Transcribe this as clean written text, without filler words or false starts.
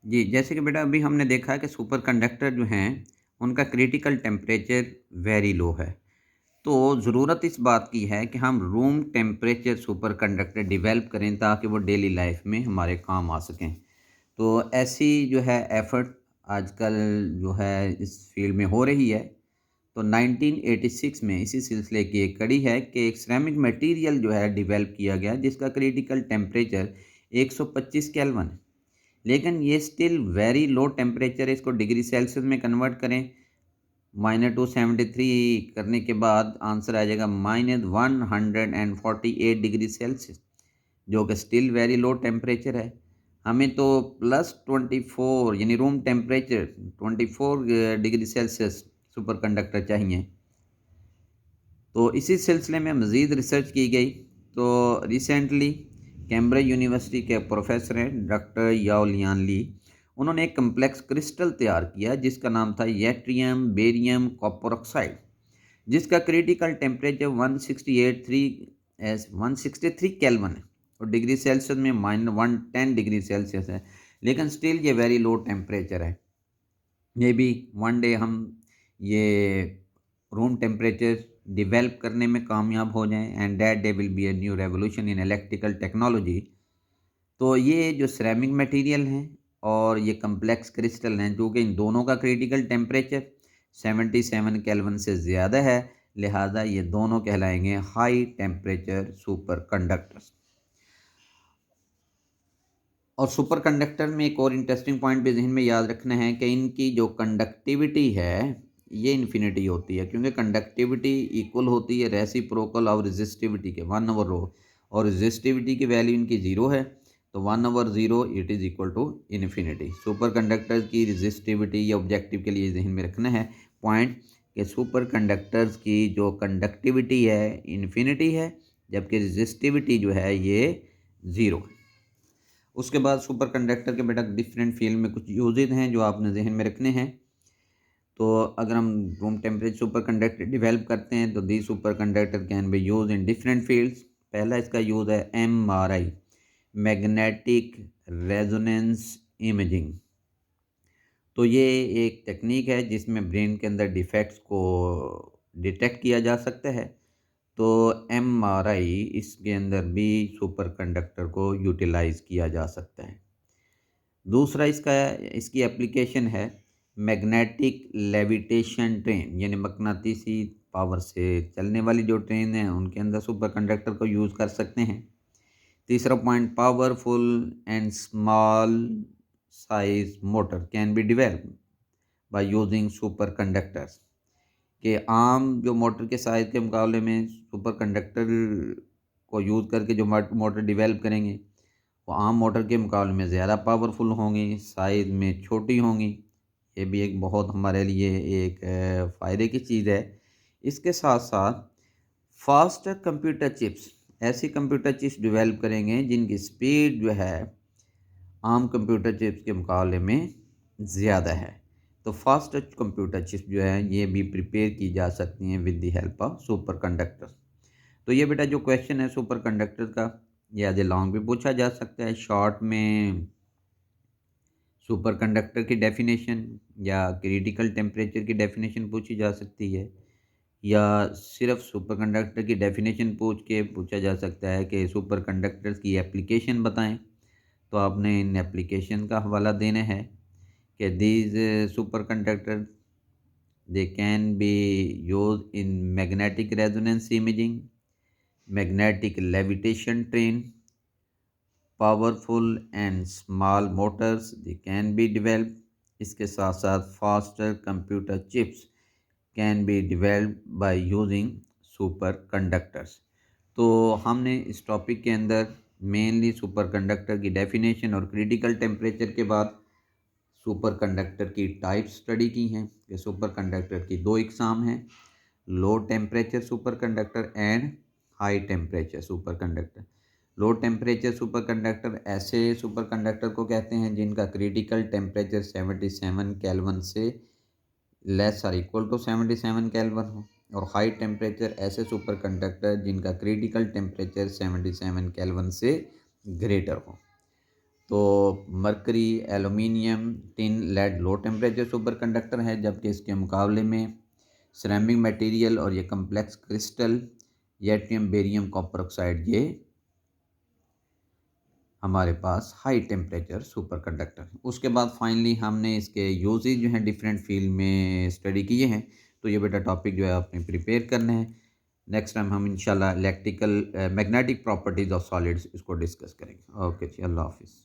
जी, जैसे कि बेटा अभी हमने देखा है कि सुपर कंडक्टर जो हैं, उनका क्रिटिकल टेम्परेचर वेरी लो है। तो ज़रूरत इस बात की है कि हम room temperature superconductor develop करें ताकि वो डेली लाइफ में हमारे काम आ सकें। तो ऐसी जो है एफ़र्ट आजकल जो है इस फ़ील्ड में हो रही है। तो 1986 में इसी सिलसिले की एक कड़ी है कि एक सिरेमिक मटीरियल जो है डेवलप किया गया जिसका क्रिटिकल टेम्परेचर 125 केल्विन है। लेकिन ये स्टिल वेरी लो टेम्परेचर है, इसको डिग्री सेल्सियस में कन्वर्ट करें -273 करने के बाद आंसर आ जाएगा -148 डिग्री सेल्सियस, जो कि स्टिल वेरी लो टेम्परेचर है। हमें तो +24 यानी room temperature 24 degree Celsius super conductor चाहिए। तो इसी सिलसिले में मज़ीद रिसर्च की गई। तो रिसेंटली कैम्ब्रिज यूनिवर्सिटी के प्रोफेसर हैं डॉक्टर याओ लियान ली, उन्होंने एक कम्प्लेक्स क्रिस्टल तैयार किया जिसका नाम था यट्रियम बेरियम कॉपर ऑक्साइड, जिसका क्रिटिकल टेम्परेचर 163 केल्विन है और डिग्री सेल्सियस में -110 डिग्री सेल्सियस है। लेकिन स्टिल ये वेरी लो टेम्परेचर है। मे बी वन डे हम ये रूम टेम्परेचर डिवेल्प करने में कामयाब हो जाएं and that day will be a new revolution in electrical technology. तो ये जो सिरेमिक मटेरियल हैं और ये कम्प्लेक्स क्रिस्टल हैं, जो कि इन दोनों का क्रिटिकल टेम्परेचर 77 केल्विन से ज़्यादा है, लिहाजा ये दोनों कहलाएंगे हाई टेम्परेचर सुपर कंडक्टर्स। और सुपर कंडक्टर में एक और इंटरेस्टिंग पॉइंट भी ज़हन में याद रखना है कि इनकी जो कंडक्टिविटी है, ये इन्फिनिटी होती है, क्योंकि कंडक्टिविटी इक्वल होती है रेसिप्रोकल और रेजिस्टिविटी के 1/ρ, और रेजिस्टिविटी की वैल्यू इनकी 0 है। तो 1/0 it is equal to infinity. Superconductor की रेजिस्टिविटी या ऑब्जेक्टिव के लिए ज़हन में रखना है पॉइंट कि सुपर कंडक्टर्स की जो कंडक्टिविटी है इन्फिनिटी है, जबकि रेजिस्टिविटी जो है ये 0 है। उसके बाद सुपर कंडक्टर के बेटा डिफरेंट फील्ड में कुछ यूजेज हैं जो आपने जहन में रखने हैं। तो अगर हम room temperature superconductor develop करते हैं तो the superconductor can be use in different fields. पहला इसका यूज़ है MRI, मैग्नेटिक रेजोनेंस इमेजिंग। तो ये एक टेक्निक है जिसमें ब्रेन के अंदर डिफेक्ट्स को डिटेक्ट किया जा सकता है। तो MRI इसके अंदर भी सुपर कंडक्टर को यूटिलाइज़ किया जा सकता है। दूसरा इसका इसकी एप्लीकेशन है मैग्नेटिक लेविटेशन ट्रेन, यानी मकनातीसी पावर से चलने वाली जो ट्रेन है उनके अंदर सुपर कंडक्टर को यूज़ कर सकते हैं। तीसरा point, powerful and small size motor can be developed by using super conductors. कि आम जो मोटर के साइज़ के मुकाबले में सुपर कंडक्टर को यूज़ करके जो मोटर डेवलप करेंगे वो आम मोटर के मुकाबले में ज़्यादा पावरफुल होंगी, साइज़ में छोटी होंगी। ये भी एक बहुत हमारे लिए एक फ़ायदे की चीज़ है। इसके साथ-साथ फास्टर कंप्यूटर चिप्स, ऐसी कंप्यूटर चिप्स डेवलप करेंगे जिनकी स्पीड जो है आम कंप्यूटर चिप्स के मुकाबले में ज़्यादा है। तो फास्टर कंप्यूटर चिप्स जो है ये भी प्रिपेयर की जा सकती हैं with the help of super conductors. तो ये बेटा जो क्वेश्चन है सुपर कंडक्टर का, ये आधे लॉन्ग भी पूछा जा सकता है, शॉर्ट में सुपर कंडक्टर की डेफिनेशन या क्रिटिकल टेम्परेचर की डेफिनेशन पूछी जा सकती है, या सिर्फ सुपर कंडक्टर की डेफिनेशन पूछ के पूछा जा सकता है कि सुपर कंडक्टर्स की एप्लीकेशन बताएं। तो आपने इन एप्लीकेशन का हवाला देना है कि these super conductor they can be use in magnetic resonance imaging, magnetic levitation train, powerful and small Motors they can be developed. इसके साथ साथ faster computer chips can be developed by using super conductors. तो हमने इस topic के अंदर mainly super conductor की definition और क्रिटिकल टेम्परेचर के बाद सुपर कंडक्टर की टाइप स्टडी की हैं कि सुपर कंडक्टर की दो इकसाम हैं, लो temperature superconductor and high temperature superconductor. Low temperature superconductor ऐसे सुपर कंडक्टर को कहते हैं जिनका क्रिटिकल टेम्परेचर 77 केल्विन से लेस और इक्वल टू 77 केल्विन हो, और हाई टेम्परेचर ऐसे सुपर कंडक्टर जिनका क्रिटिकल टेम्परेचर 77 केल्विन से ग्रेटर हो। तो mercury, aluminium, tin, lead low temperature superconductor है, जबकि इसके मुकाबले में सिरेमिक मटेरियल और ये complex crystal, yttrium, barium, copper oxide, ये हमारे पास हाई टेम्परेचर सुपर कंडक्टर। उसके बाद फाइनली हमने इसके यूजेज जो हैं डिफरेंट फील्ड में स्टडी किए हैं। तो ये बेटा टॉपिक जो है आपने प्रिपेयर करना है। नेक्स्ट टाइम हम इंशाल्लाह electrical magnetic properties of solids इसको डिस्कस करेंगे। ओके जी, अल्लाह हाफिज़।